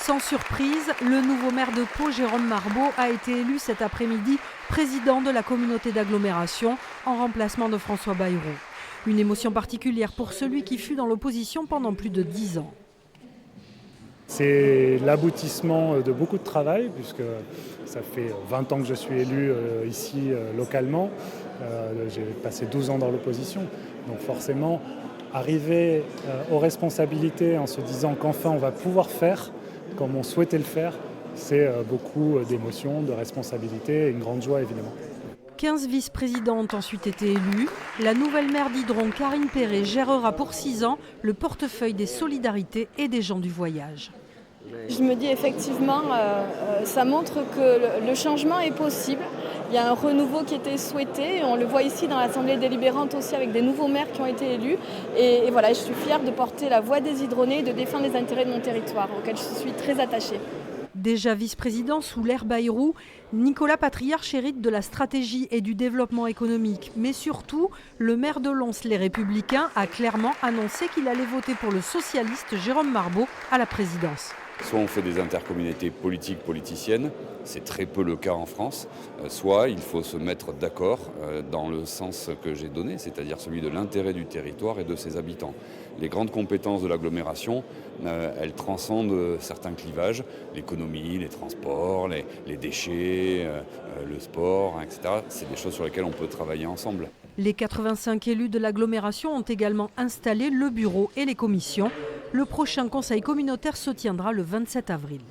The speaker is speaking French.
Sans surprise, le nouveau maire de Pau, Jérôme Marbeau, a été élu cet après-midi président de la communauté d'agglomération en remplacement de François Bayrou. Une émotion particulière pour celui qui fut dans l'opposition pendant plus de 10 ans. C'est l'aboutissement de beaucoup de travail, puisque ça fait 20 ans que je suis élu ici localement. J'ai passé 12 ans dans l'opposition. Donc forcément, arriver aux responsabilités en se disant qu'enfin on va pouvoir faire comme on souhaitait le faire, c'est beaucoup d'émotions, de responsabilités et une grande joie évidemment. 15 vice-présidentes ont ensuite été élues. La nouvelle maire d'Idron, Karine Perret, gérera pour 6 ans le portefeuille des solidarités et des gens du voyage. Je me dis effectivement, ça montre que le changement est possible. Il y a un renouveau qui était souhaité. On le voit ici dans l'Assemblée délibérante aussi avec des nouveaux maires qui ont été élus. Et voilà, je suis fière de porter la voix des Idronnais et de défendre les intérêts de mon territoire, auquel je suis très attachée. Déjà vice-président sous l'ère Bayrou, Nicolas Patriarche hérite de la stratégie et du développement économique. Mais surtout, le maire de Lons, Les Républicains, a clairement annoncé qu'il allait voter pour le socialiste Jérôme Marbeau à la présidence. Soit on fait des intercommunautés politiques, politiciennes, c'est très peu le cas en France, soit il faut se mettre d'accord dans le sens que j'ai donné, c'est-à-dire celui de l'intérêt du territoire et de ses habitants. Les grandes compétences de l'agglomération, elles transcendent certains clivages, l'économie, les transports, les déchets, le sport, etc. C'est des choses sur lesquelles on peut travailler ensemble. Les 85 élus de l'agglomération ont également installé le bureau et les commissions. Le prochain conseil communautaire se tiendra le 27 avril.